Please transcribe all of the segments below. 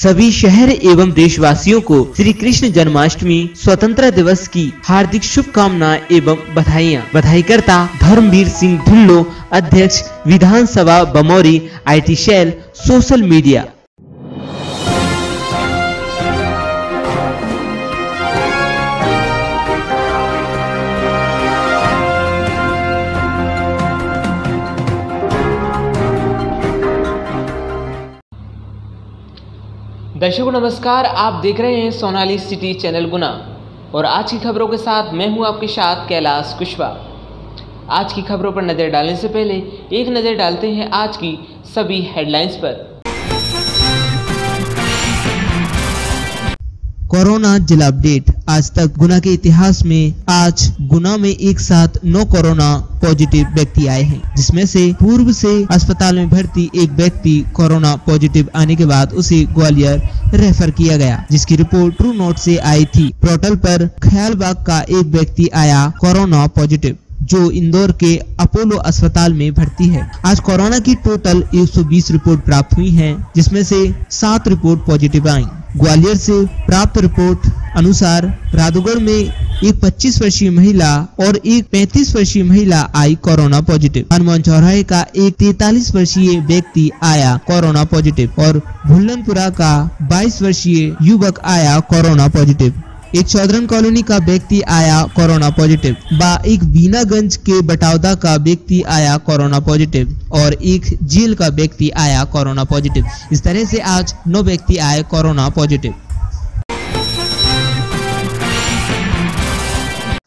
सभी शहर एवं देशवासियों को श्री कृष्ण जन्माष्टमी स्वतंत्रता दिवस की हार्दिक शुभकामनाएं एवं बधाइयाँ। बधाईकर्ता धर्मवीर सिंह ढुल्लो, अध्यक्ष विधानसभा Bamori, IT cell, social media. दर्शकों नमस्कार, आप देख रहे हैं सोनाली सिटी चैनल गुना और आज की खबरों के साथ मैं हूं आपके साथ कैलाश कुशवाहा। आज की खबरों पर नजर डालने से पहले एक नजर डालते हैं आज की सभी हेडलाइंस पर। कोरोना जिला अपडेट। आज तक गुना के इतिहास में आज गुना में एक साथ 9 कोरोना पॉजिटिव व्यक्ति आए हैं, जिसमें से पूर्व से अस्पताल में भर्ती एक व्यक्ति कोरोना पॉजिटिव आने के बाद उसे ग्वालियर रेफर किया गया, जिसकी रिपोर्ट ट्रू नोट से आई थी। पोर्टल पर ख्यालबाग का एक व्यक्ति आया कोरोना पॉजिटिव, जो इंदौर के अपोलो अस्पताल में भर्ती है। आज कोरोना की टोटल 120 रिपोर्ट प्राप्त हुई हैं, जिसमें से 7 रिपोर्ट पॉजिटिव आई। ग्वालियर से प्राप्त रिपोर्ट अनुसार राधुगढ़ में एक 25 वर्षीय महिला और एक 35 वर्षीय महिला आई कोरोना पॉजिटिव। हनुमान चौराहे का एक 43 वर्षीय व्यक्ति आया कोरोना पॉजिटिव और भुल्लनपुरा का 22 वर्षीय युवक आया कोरोना पॉजिटिव। एक चौधरन कॉलोनी का व्यक्ति आया कोरोना पॉजिटिव। एक बीनागंज के बटावदा का व्यक्ति आया कोरोना पॉजिटिव और एक जेल का व्यक्ति आया कोरोना पॉजिटिव। इस तरह से आज 9 व्यक्ति आए कोरोना पॉजिटिव।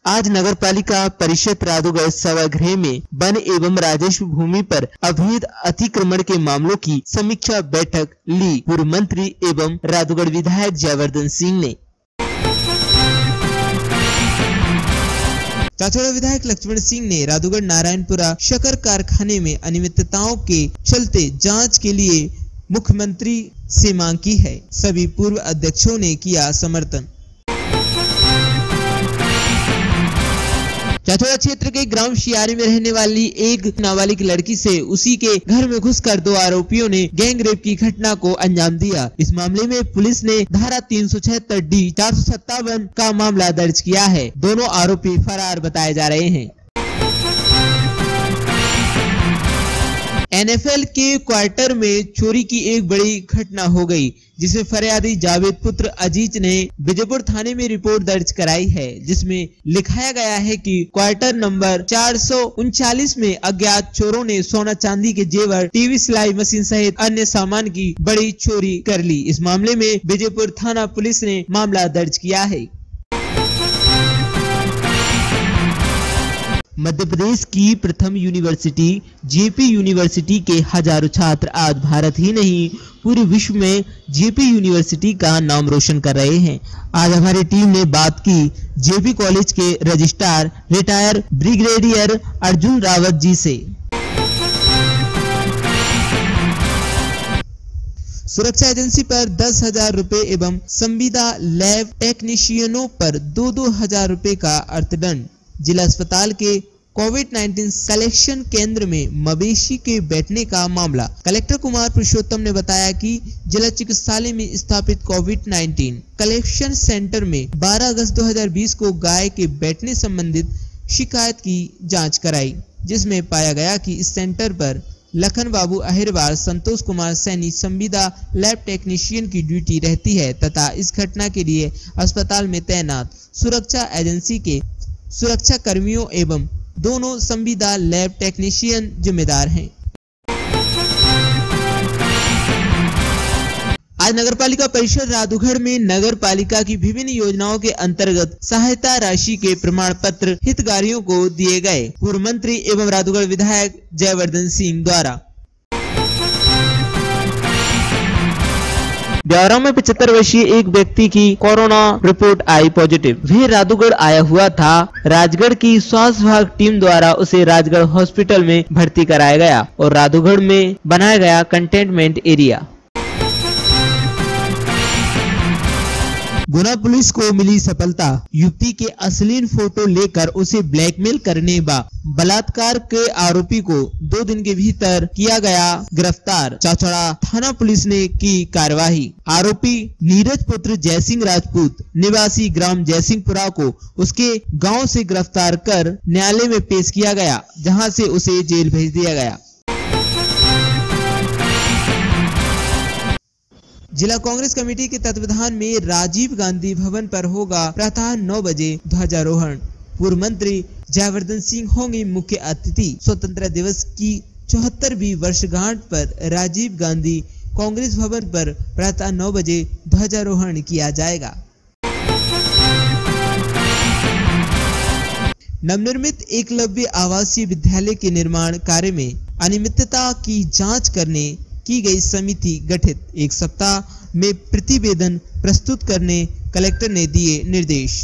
आज नगर पालिका परिषद राधुगढ़ सभागृह में वन एवं राजस्व भूमि पर अवैध अतिक्रमण के मामलों की समीक्षा बैठक ली पूर्व मंत्री एवं राधुगढ़ विधायक जयवर्धन सिंह ने। चाचौड़ा विधायक लक्ष्मण सिंह ने राधुगढ़ नारायणपुरा शक्कर कारखाने में अनियमितताओं के चलते जांच के लिए मुख्यमंत्री से मांग की है। सभी पूर्व अध्यक्षों ने किया समर्थन। चाचौड़ा क्षेत्र के ग्राम शियारी में रहने वाली एक नाबालिग लड़की से उसी के घर में घुसकर 2 आरोपियों ने गैंग रेप की घटना को अंजाम दिया। इस मामले में पुलिस ने धारा 376D 457 का मामला दर्ज किया है। दोनों आरोपी फरार बताए जा रहे हैं। NFL के क्वार्टर में चोरी की एक बड़ी घटना हो गई, जिसमें फरियादी जावेद पुत्र अजीज ने विजयपुर थाने में रिपोर्ट दर्ज कराई है, जिसमें लिखाया गया है कि क्वार्टर नंबर 439 में अज्ञात चोरों ने सोना चांदी के जेवर, टीवी सिलाई मशीन सहित अन्य सामान की बड़ी चोरी कर ली। इस मामले में विजयपुर थाना पुलिस ने मामला दर्ज किया है। मध्य प्रदेश की प्रथम यूनिवर्सिटी JP यूनिवर्सिटी के हजारों छात्र आज भारत ही नहीं पूरे विश्व में JP यूनिवर्सिटी का नाम रोशन कर रहे हैं। आज हमारी टीम ने बात की JP कॉलेज के registrar retire brigadier Arjun Rawat ji से। सुरक्षा एजेंसी पर 10,000 रुपए एवं संविदा लैब टेक्नीशियनों पर 2-2 हजार रुपए का अर्थदंड। जिला अस्पताल के कोविड-19 कलेक्शन केंद्र में मवेशी के बैठने का मामला। कलेक्टर कुमार पुरुषोत्तम ने बताया कि जिला चिकित्सालय में स्थापित कोविड-19 कलेक्शन सेंटर में 12 अगस्त 2020 को गाय के बैठने संबंधित शिकायत की जांच कराई, जिसमें पाया गया कि इस सेंटर पर लखन बाबू अहिरवार, संतोष कुमार सैनी संविदा लैब टेक्नीशियन की ड्यूटी रहती है तथा इस घटना के लिए अस्पताल में तैनात सुरक्षा एजेंसी के सुरक्षा कर्मियों एवं दोनों संविदा लैब टेक्नीशियन जिम्मेदार हैं। आज नगर पालिका परिषद राधुगढ़ में नगर पालिका की विभिन्न योजनाओं के अंतर्गत सहायता राशि के प्रमाण पत्र हितग्राहियों को दिए गए। पूर्व मंत्री एवं राधुगढ़ विधायक जयवर्धन सिंह द्वारा। ब्यावरा में 75 वर्षीय एक व्यक्ति की कोरोना रिपोर्ट आई पॉजिटिव। वह राधुगढ़ आया हुआ था। राजगढ़ की स्वास्थ्य विभाग टीम द्वारा उसे राजगढ़ हॉस्पिटल में भर्ती कराया गया और राधुगढ़ में बनाया गया कंटेनमेंट एरिया। गुना पुलिस को मिली सफलता। युवती के अश्लील फोटो लेकर उसे ब्लैकमेल करने व बलात्कार के आरोपी को 2 दिन के भीतर किया गया गिरफ्तार। चाचड़ा थाना पुलिस ने की कार्यवाही। आरोपी नीरज पुत्र जयसिंह राजपूत निवासी ग्राम जयसिंहपुरा को उसके गांव से गिरफ्तार कर न्यायालय में पेश किया गया, जहां से उसे जेल भेज दिया गया। जिला कांग्रेस कमेटी के तत्वाधान में राजीव गांधी भवन पर होगा प्रातः 9 बजे ध्वजारोहण। पूर्व मंत्री जयवर्धन सिंह होंगे मुख्य अतिथि। स्वतंत्रता दिवस की 74वीं वर्षगांठ पर राजीव गांधी कांग्रेस भवन पर प्रातः 9 बजे ध्वजारोहण किया जाएगा। नवनिर्मित एकलव्य आवासीय विद्यालय के निर्माण कार्य में अनियमितता की जांच करने की गई समिति गठित। 1 सप्ताह में प्रतिवेदन प्रस्तुत करने कलेक्टर ने दिए निर्देश।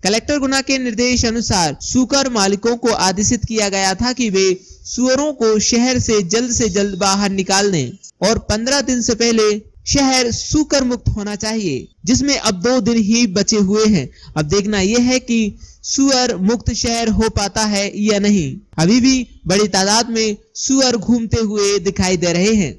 कलेक्टर गुना के निर्देश अनुसार सुकर मालिकों को आदेशित किया गया था कि वे सुअरों को शहर से जल्द बाहर निकाल दें और 15 दिन से पहले शहर सुकर मुक्त होना चाहिए, जिसमें अब 2 दिन ही बचे हुए हैं। अब देखना यह है कि सुअर मुक्त शहर हो पाता है या नहीं। अभी भी बड़ी तादाद में सुअर घूमते हुए दिखाई दे रहे हैं।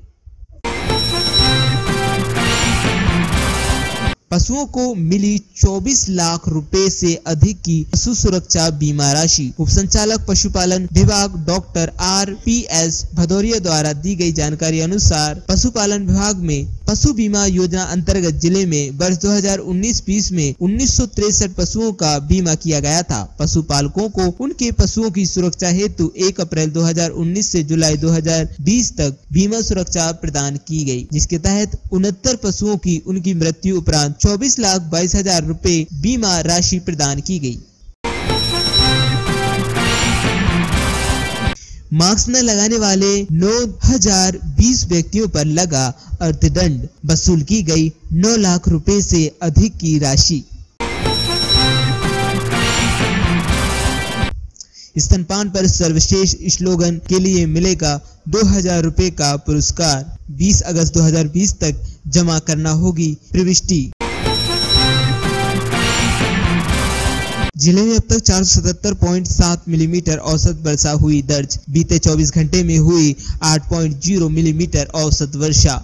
पशुओं को मिली 24 लाख रुपए से अधिक की पशु सुरक्षा बीमा राशि। उप संचालक पशुपालन विभाग डॉक्टर RPS भदौरिया द्वारा दी गई जानकारी अनुसार पशुपालन विभाग में पशु बीमा योजना अंतर्गत जिले में वर्ष 2019-20 में 1963 पशुओं का बीमा किया गया था। पशुपालकों को उनके पशुओं की सुरक्षा हेतु 1 अप्रैल 2019 से जुलाई 2020 तक बीमा सुरक्षा प्रदान की गई, जिसके तहत 69 पशुओं की उनकी मृत्यु उपरांत 24,22,000 रुपए बीमा राशि प्रदान की गई। मास्क न लगाने वाले 9,020 व्यक्तियों पर लगा अर्थदंड। वसूल की गई 9 लाख रुपए से अधिक की राशि। स्तनपान पर सर्वश्रेष्ठ स्लोगन के लिए मिलेगा 2,000 रुपए का पुरस्कार। 20 अगस्त 2020 तक जमा करना होगी प्रविष्टि। जिले में अब तक 477.7 मिलीमीटर औसत वर्षा हुई दर्ज। बीते 24 घंटे में हुई 8.0 मिलीमीटर औसत वर्षा।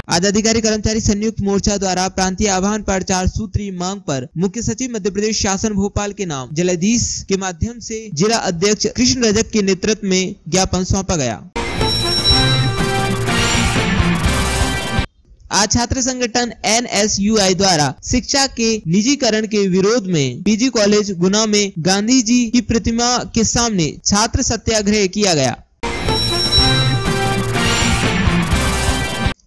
आज अधिकारी कर्मचारी संयुक्त मोर्चा द्वारा प्रांतीय आह्वान पर 4 सूत्री मांग पर मुख्य सचिव मध्य प्रदेश शासन भोपाल के नाम जिलाधीश के माध्यम से जिला अध्यक्ष कृष्ण रजक के नेतृत्व में ज्ञापन सौंपा गया। आज छात्र संगठन NSUI द्वारा शिक्षा के निजीकरण के विरोध में PG कॉलेज गुना में गांधी जी की प्रतिमा के सामने छात्र सत्याग्रह किया गया।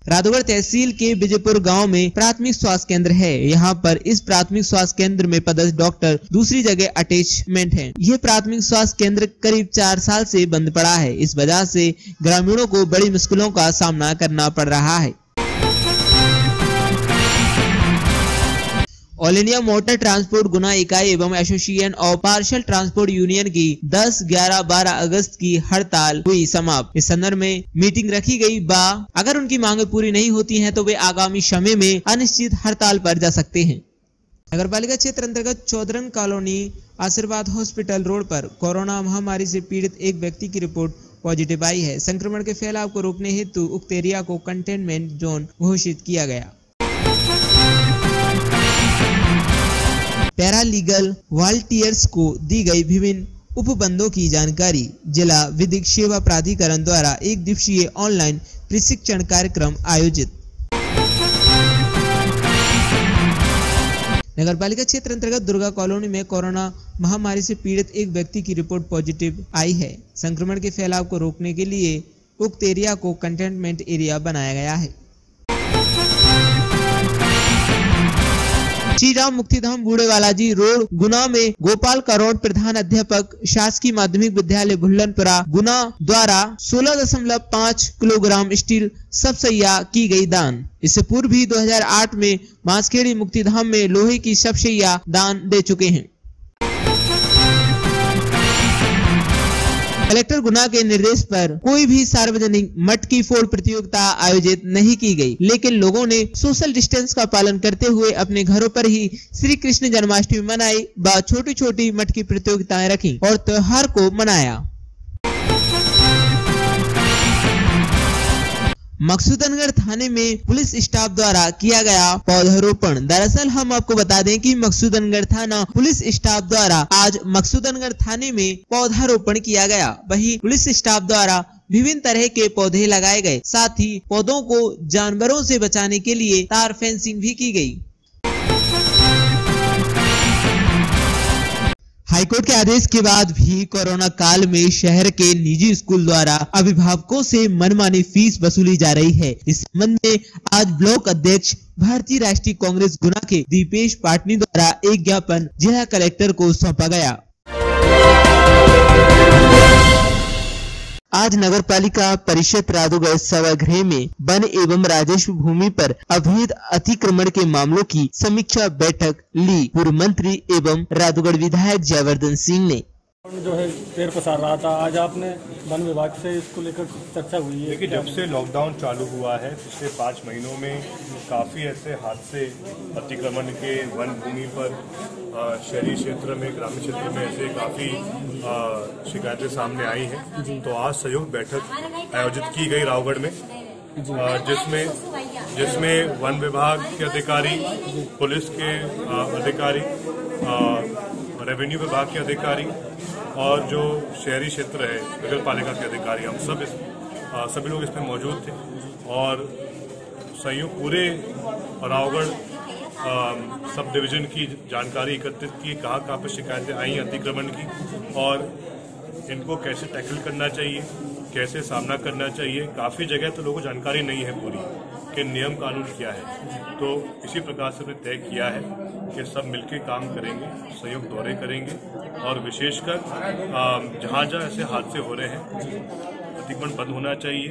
राधौगढ़ तहसील के विजयपुर गांव में प्राथमिक स्वास्थ्य केंद्र है। यहां पर इस प्राथमिक स्वास्थ्य केंद्र में पदस्थ डॉक्टर दूसरी जगह अटैचमेंट है। यह प्राथमिक स्वास्थ्य केंद्र करीब 4 साल से बंद पड़ा है। इस वजह से ग्रामीणों को बड़ी मुश्किलों का सामना करना पड़ रहा है। ऑल इंडिया मोटर ट्रांसपोर्ट गुना इकाई एवं association of parcel transport union की 10, 11, 12 अगस्त की हड़ताल हुई समाप्त। इस संदर्भ में मीटिंग रखी गई बा अगर उनकी मांगे पूरी नहीं होती हैं तो वे आगामी समय में अनिश्चित हड़ताल पर जा सकते हैं। नगरपालिका क्षेत्र अंतर्गत चौधरन कॉलोनी आशीर्वाद हॉस्पिटल रोड पर कोरोना महामारी से पीड़ित एक व्यक्ति की रिपोर्ट पॉजिटिव आई है। संक्रमण के फैलाव को रोकने हेतु उक्त एरिया को कंटेनमेंट जोन घोषित किया गया। पैरालीगल वॉलंटियर्स को दी गई विभिन्न उपबंधों की जानकारी। जिला विधिक सेवा प्राधिकरण द्वारा 1 दिवसीय ऑनलाइन प्रशिक्षण कार्यक्रम आयोजित। नगरपालिका क्षेत्र अंतर्गत दुर्गा कॉलोनी में कोरोना महामारी से पीड़ित एक व्यक्ति की रिपोर्ट पॉजिटिव आई है। संक्रमण के फैलाव को रोकने के लिए उक्त एरिया को कंटेनमेंट एरिया बनाया गया है। श्री राम मुक्तिधाम बूढ़ेवालाजी रोड गुना में गोपाल करोड़ प्रधान अध्यापक शासकीय माध्यमिक विद्यालय भुल्लनपुरा गुना द्वारा 16.5 किलोग्राम स्टील सबसैया की गई दान। इससे पूर्व भी 2008 में मांसखेड़ी मुक्तिधाम में लोहे की सबसैया दान दे चुके हैं। कलेक्टर गुना के निर्देश पर कोई भी सार्वजनिक मटकी फोड़ प्रतियोगिता आयोजित नहीं की गई, लेकिन लोगों ने सोशल डिस्टेंस का पालन करते हुए अपने घरों पर ही श्री कृष्ण जन्माष्टमी मनाई व छोटी छोटी मटकी प्रतियोगिताएं रखी और त्योहार को मनाया। मकसूदनगर थाने में पुलिस स्टाफ द्वारा किया गया पौधारोपण। दरअसल हम आपको बता दें कि मकसूदनगर थाना पुलिस स्टाफ द्वारा आज मकसूदनगर थाने में पौधारोपण किया गया। वहीं पुलिस स्टाफ द्वारा विभिन्न तरह के पौधे लगाए गए, साथ ही पौधों को जानवरों से बचाने के लिए तार फेंसिंग भी की गई। हाईकोर्ट के आदेश के बाद भी कोरोना काल में शहर के निजी स्कूल द्वारा अभिभावकों से मनमानी फीस वसूली जा रही है। इस संबंध में आज ब्लॉक अध्यक्ष भारतीय राष्ट्रीय कांग्रेस गुना के दीपेश पाटनी द्वारा एक ज्ञापन जिला कलेक्टर को सौंपा गया। आज नगर पालिका परिषद राधोगढ़ सभागृह में वन एवं राजस्व भूमि पर अवैध अतिक्रमण के मामलों की समीक्षा बैठक ली। पूर्व मंत्री एवं राधोगढ़ विधायक जयवर्धन सिंह ने जो है पैर पसार रहा था। आज आपने वन विभाग से इसको लेकर चर्चा हुई है। देखिए, जब से लॉकडाउन चालू हुआ है पिछले 5 महीनों में काफ़ी ऐसे हादसे अतिक्रमण के वन भूमि पर शहरी क्षेत्र में, ग्रामीण क्षेत्र में ऐसे काफ़ी शिकायतें सामने आई हैं। तो आज संयुक्त बैठक आयोजित की गई रावगढ़ में, जिसमें वन विभाग के अधिकारी, पुलिस के अधिकारी, रेवेन्यू विभाग के अधिकारी और जो शहरी क्षेत्र है नगर पालिका के अधिकारी, हम सभी लोग इसमें मौजूद थे और संयुक्त पूरे रावगढ़ सब डिवीजन की जानकारी एकत्रित की, कहाँ पर शिकायतें आई अतिक्रमण की और इनको कैसे टैकल करना चाहिए, कैसे सामना करना चाहिए। काफ़ी जगह तो लोगों को जानकारी नहीं है पूरी कि नियम कानून क्या है। तो इसी प्रकार से हमने तय किया है कि सब मिलकर काम करेंगे, संयुक्त दौरे करेंगे और विशेषकर जहाँ जहाँ ऐसे हादसे हो रहे हैं अतिक्रमण बंद होना चाहिए,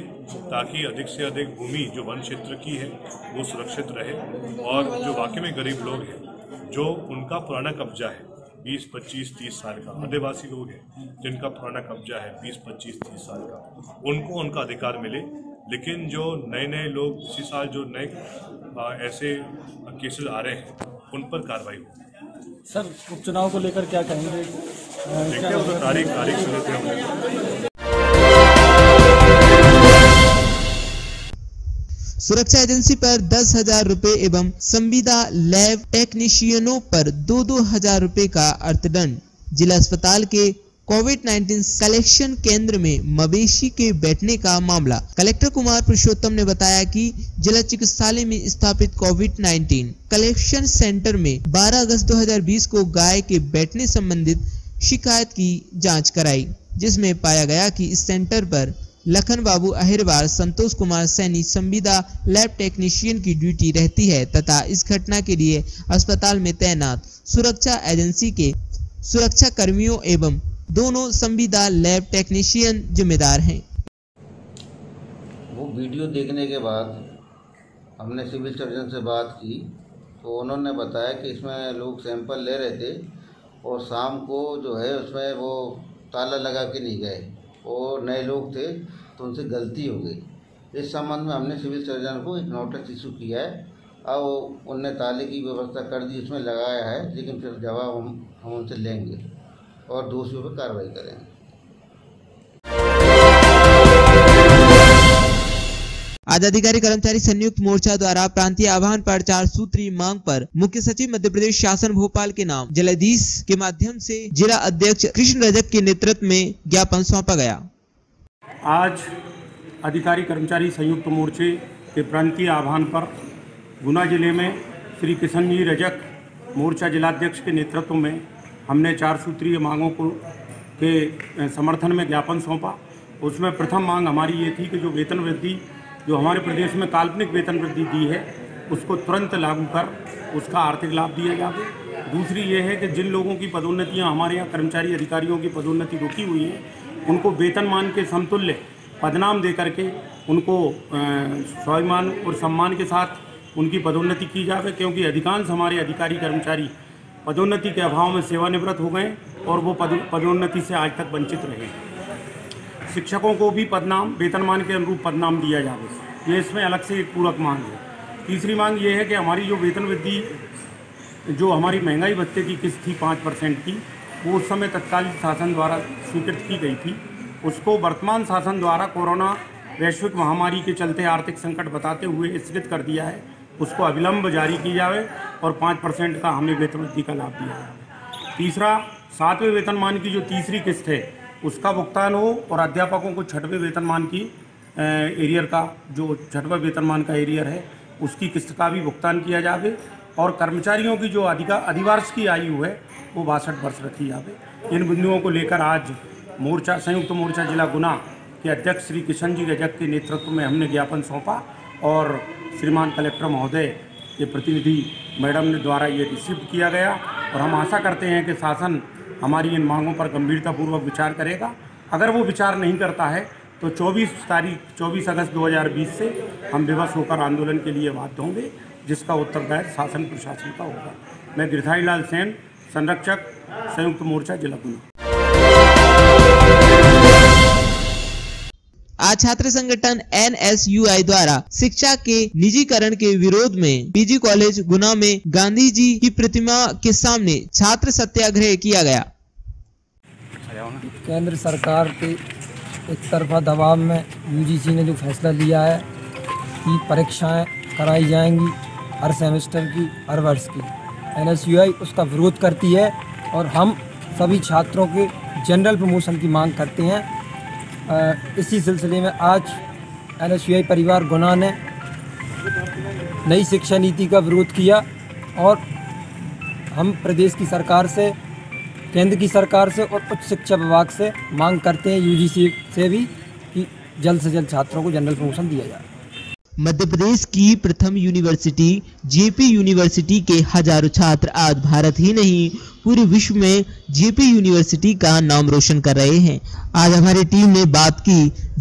ताकि अधिक से अधिक भूमि जो वन क्षेत्र की है वो सुरक्षित रहे और जो वाकई में गरीब लोग हैं, जो उनका पुराना कब्जा है 20, 25, 30 साल का, आदिवासी लोग हैं जिनका पुराना कब्जा है 20, 25, 30 साल का, उनको उनका अधिकार मिले। लेकिन जो नए लोग इसी साल जो नए ऐसे केसेस आ रहे हैं उन पर कार्रवाई हो। सर, उपचुनाव को लेकर क्या कहेंगे? देखते हैं, तो तारीख सुनते हैं। सुरक्षा एजेंसी पर 10,000 रुपए एवं संविदा लैब टेक्नीशियनों पर 2,000 रुपए का अर्थदंड। जिला अस्पताल के कोविड-19 कलेक्शन केंद्र में मवेशी के बैठने का मामला। कलेक्टर कुमार पुरुषोत्तम ने बताया कि जिला चिकित्सालय में स्थापित कोविड-19 कलेक्शन सेंटर में 12 अगस्त 2020 को गाय के बैठने संबंधित शिकायत की जांच कराई, जिसमें पाया गया कि इस सेंटर पर लखन बाबू अहिरवार, संतोष कुमार सैनी संविदा लैब टेक्नीशियन की ड्यूटी रहती है तथा इस घटना के लिए अस्पताल में तैनात सुरक्षा एजेंसी के सुरक्षा कर्मियों एवं दोनों संविदा लैब टेक्नीशियन जिम्मेदार हैं। वो वीडियो देखने के बाद हमने सिविल सर्जन से बात की तो उन्होंने बताया कि इसमें लोग सैंपल ले रहे थे और शाम को जो है उसमें वो ताला लगा के नहीं गए और नए लोग थे तो उनसे गलती हो गई। इस संबंध में हमने सिविल सर्जन को एक नोटिस इशू किया है। अब उनने ताले की व्यवस्था कर दी, उसमें लगाया है, लेकिन फिर जवाब हम उनसे लेंगे और दोषियों पर कार्रवाई करेंगे। आज अधिकारी कर्मचारी संयुक्त मोर्चा द्वारा प्रांतीय आह्वान पर 4 सूत्री मांग पर मुख्य सचिव मध्य प्रदेश शासन भोपाल के नाम जिलाधीश के माध्यम से जिला अध्यक्ष कृष्ण रजक के नेतृत्व में ज्ञापन सौंपा गया। आज अधिकारी कर्मचारी संयुक्त मोर्चे के प्रांतीय आह्वान पर गुना जिले में श्री कृष्ण जी रजक मोर्चा जिलाध्यक्ष के नेतृत्व में हमने 4 सूत्रीय मांगों को के समर्थन में ज्ञापन सौंपा। उसमें प्रथम मांग हमारी ये थी कि जो वेतन वृद्धि जो हमारे प्रदेश में काल्पनिक वेतन वृद्धि दी है उसको तुरंत लागू कर उसका आर्थिक लाभ दिया जाए। दूसरी ये है कि जिन लोगों की पदोन्नतियां हमारे यहाँ कर्मचारी अधिकारियों की पदोन्नति रुकी हुई है उनको वेतनमान के समतुल्य पदनाम दे करके उनको स्वाभिमान और सम्मान के साथ उनकी पदोन्नति की जाए, क्योंकि अधिकांश हमारे अधिकारी कर्मचारी पदोन्नति के अभाव में सेवानिवृत्त हो गए और वो पदोन्नति से आज तक वंचित रहे। शिक्षकों को भी पदनाम वेतनमान के अनुरूप पदनाम दिया जाए, ये इसमें अलग से एक पूरक मांग है। तीसरी मांग ये है कि हमारी जो वेतन वृद्धि, जो हमारी महंगाई भत्ते की किस्त थी 5% की, वो उस समय तत्कालीन शासन द्वारा स्वीकृत की गई थी। उसको वर्तमान शासन द्वारा कोरोना वैश्विक महामारी के चलते आर्थिक संकट बताते हुए स्थगित कर दिया है। उसको अविलंब जारी की जाए और 5% का हमें वेतन वृद्धि का लाभ दिया जाए। तीसरा, 7वें वेतनमान की जो तीसरी किस्त है उसका भुगतान हो और अध्यापकों को 6वें वेतनमान की एरियर का, जो 6वां वेतनमान का एरियर है उसकी किस्त का भी भुगतान किया जाए। और कर्मचारियों की जो अधिवर्ष की आयु है वो 62 वर्ष रखी जाए। इन बिंदुओं को लेकर आज संयुक्त मोर्चा जिला गुना के अध्यक्ष श्री किशन जी रजक के नेतृत्व में हमने ज्ञापन सौंपा और श्रीमान कलेक्टर महोदय के प्रतिनिधि मैडम ने द्वारा ये रिसीव किया गया। और हम आशा करते हैं कि शासन हमारी इन मांगों पर गंभीरतापूर्वक विचार करेगा। अगर वो विचार नहीं करता है तो 24 अगस्त 2020 से हम विवश होकर आंदोलन के लिए बाध्य होंगे, जिसका उत्तरदायित्व शासन प्रशासन का होगा। मैं गिरधारी लाल सेन, संरक्षक, संयुक्त मोर्चा जिला गुना। आज छात्र संगठन NSUI द्वारा शिक्षा के निजीकरण के विरोध में पीजी कॉलेज गुना में गांधी जी की प्रतिमा के सामने छात्र सत्याग्रह किया गया। केंद्र सरकार के एक तरफा दबाव में UGC ने जो फैसला लिया है कि परीक्षाएं कराई जाएंगी हर सेमेस्टर की, हर वर्ष की, NSUI उसका विरोध करती है और हम सभी छात्रों के जनरल प्रमोशन की मांग करते हैं। इसी सिलसिले में आज NSUI परिवार गुना ने नई शिक्षा नीति का विरोध किया और हम प्रदेश की सरकार से, केंद्र की सरकार से और उच्च शिक्षा विभाग से मांग करते हैं, UGC से भी, कि जल्द से जल्द छात्रों को जनरल प्रमोशन दिया जाए। मध्य प्रदेश की प्रथम यूनिवर्सिटी JP यूनिवर्सिटी के हजारों छात्र आज भारत ही नहीं पूरे विश्व में JP यूनिवर्सिटी का नाम रोशन कर रहे हैं। आज हमारी टीम ने बात की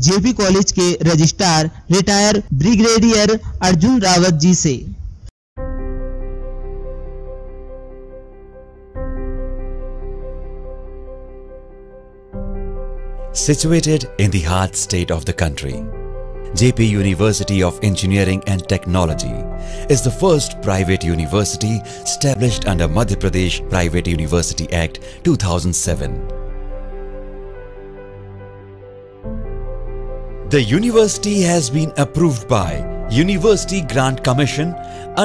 JP कॉलेज के registrar retire brigadier Arjun Rawat ji से। Situated in the heart state of the country, JP University of Engineering and Technology is the first private university established under Madhya Pradesh Private University Act 2007. The university has been approved by University Grant Commission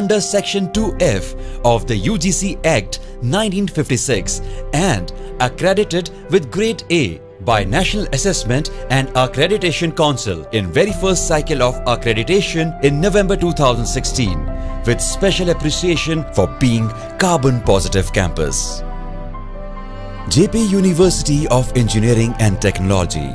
under Section 2F of the UGC Act 1956 and accredited with Grade A by National Assessment and Accreditation Council in very first cycle of accreditation in November 2016 with special appreciation for being carbon positive campus. JP University of Engineering and Technology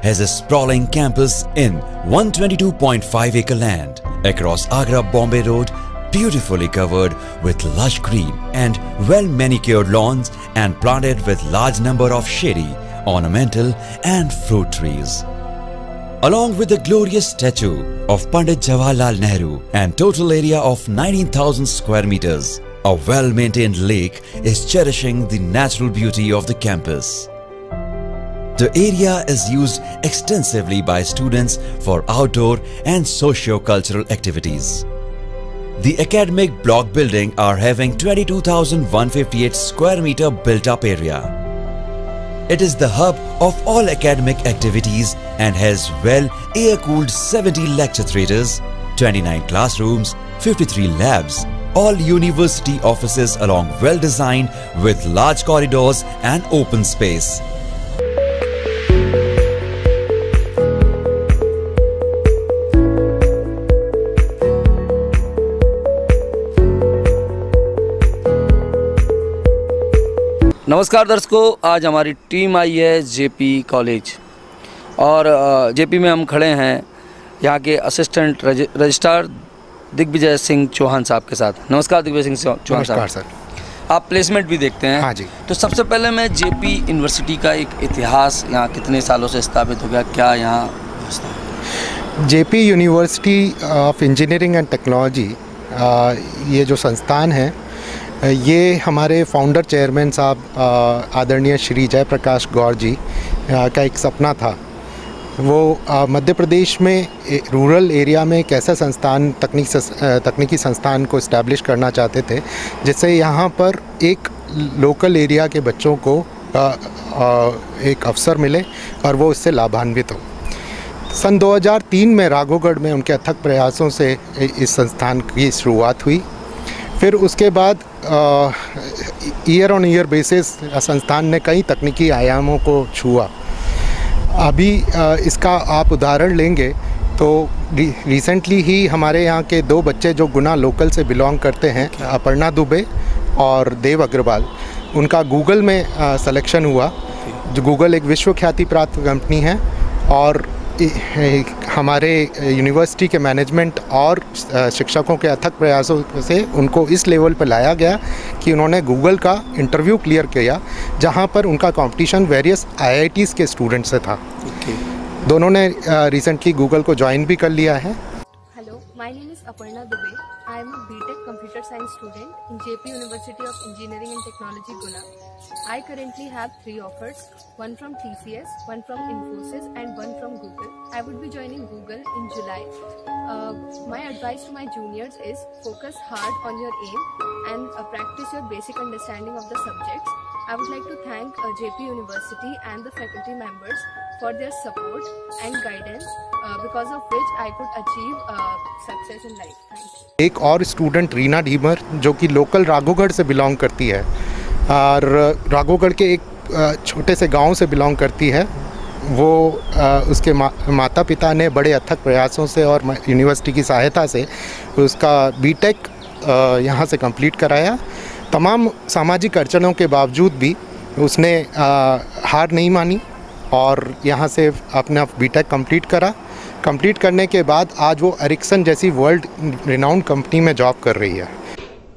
has a sprawling campus in 122.5 acre land across Agra Bombay Road, beautifully covered with lush green and well manicured lawns and planted with large number of shady, ornamental and fruit trees. Along with the glorious statue of Pandit Jawaharlal Nehru and total area of 19,000 square meters, a well-maintained lake is cherishing the natural beauty of the campus. The area is used extensively by students for outdoor and socio-cultural activities. The academic block building are having 22,158 square meter built-up area. It is the hub of all academic activities and has well air-cooled 70 lecture theatres, 29 classrooms, 53 labs, all university offices along well designed with large corridors and open space. नमस्कार दर्शकों, आज हमारी team आई है JP college और JP में हम खड़े हैं यहाँ के असिस्टेंट रजिस्ट्रार दिग्विजय सिंह चौहान साहब के साथ। नमस्कार दिग्विजय सिंह चौहान साहब। नमस्कार सर। आप प्लेसमेंट भी देखते हैं? हाँ जी। तो सबसे पहले मैं JP यूनिवर्सिटी का एक इतिहास, यहाँ कितने सालों से स्थापित हो गया, क्या यहाँ व्यवस्था है? JP university of engineering and technology, ये जो संस्थान है, ये हमारे फाउंडर चेयरमैन साहब आदरणीय श्री जयप्रकाश गौर जी का एक सपना था वो मध्य प्रदेश में रूरल एरिया में एक ऐसा संस्थान तकनीकी संस्थान को इस्टेब्लिश करना चाहते थे जिससे यहाँ पर एक लोकल एरिया के बच्चों को एक अवसर मिले और वो इससे लाभान्वित हो। सन 2003 में राघोगढ़ में उनके अथक प्रयासों से इस संस्थान की शुरुआत हुई। फिर उसके बाद ईयर ऑन ईयर बेसिस संस्थान ने कई तकनीकी आयामों को छुआ। अभी इसका आप उदाहरण लेंगे तो रिसेंटली ही हमारे यहाँ के 2 बच्चे जो गुना लोकल से बिलोंग करते हैं, अपर्णा दुबे और देव अग्रवाल, उनका गूगल में सिलेक्शन हुआ। जो गूगल एक विश्व ख्याति प्राप्त कंपनी है और हमारे यूनिवर्सिटी के मैनेजमेंट और शिक्षकों के अथक प्रयासों से उनको इस लेवल पर लाया गया कि उन्होंने गूगल का इंटरव्यू क्लियर किया, जहां पर उनका कंपटीशन वेरियस IITs के स्टूडेंट से था। दोनों ने रिसेंटली गूगल को ज्वाइन भी कर लिया है। Hello, my name is Aparna Dubey. I am a BTech computer science student in JP university of engineering and technology Guna. I currently have 3 offers, one from TCS, one from Infosys and one from Google. I would be joining Google in July. My advice to my juniors is focus hard on your aim and practice your basic understanding of the subjects. I would like to thank JP University and the faculty members for their support and guidance because of which I could achieve success in life. Thanks. एक और student Reena Dhimar जो कि local Raghogarh से belong करती है और राघोगढ़ के एक छोटे से गांव से बिलोंग करती है। वो उसके माता पिता ने बड़े अथक प्रयासों से और यूनिवर्सिटी की सहायता से उसका BTech यहाँ से कंप्लीट कराया। तमाम सामाजिक अड़चनों के बावजूद भी उसने हार नहीं मानी और यहाँ से अपना BTech कंप्लीट करा। कंप्लीट करने के बाद आज वो एरिक्सन जैसी वर्ल्ड रिनाउंड कंपनी में जॉब कर रही है।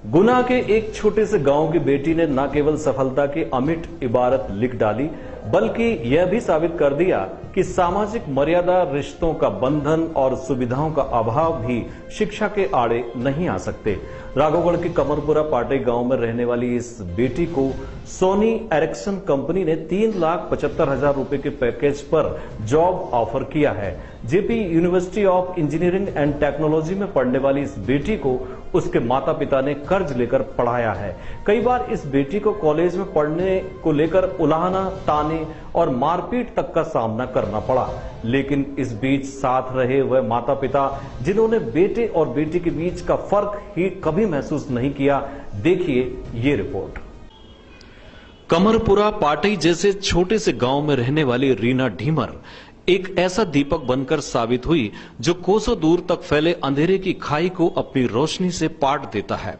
गुना के एक छोटे से गांव की बेटी ने न केवल सफलता की अमिट इबारत लिख डाली, बल्कि यह भी साबित कर दिया कि सामाजिक मर्यादा, रिश्तों का बंधन और सुविधाओं का अभाव भी शिक्षा के आड़े नहीं आ सकते। राघोगढ़ के कमरपुरा पाटे गांव में रहने वाली इस बेटी को सोनी एरिक्सन कंपनी ने 3,75,000 रुपए के पैकेज पर जॉब ऑफर किया है। JP university of engineering and technology में पढ़ने वाली इस बेटी को उसके माता पिता ने कर्ज लेकर पढ़ाया है। कई बार इस बेटी को कॉलेज में पढ़ने को लेकर उलाहना, ताने और मारपीट तक का सामना करना पड़ा, लेकिन इस बीच साथ रहे वह माता पिता जिन्होंने बेटे और बेटी के बीच का फर्क ही कभी महसूस नहीं किया। देखिए ये रिपोर्ट। कमरपुरा पाटई जैसे छोटे से गांव में रहने वाली रीना ढीमर एक ऐसा दीपक बनकर साबित हुई जो कोसों दूर तक फैले अंधेरे की खाई को अपनी रोशनी से पाट देता है।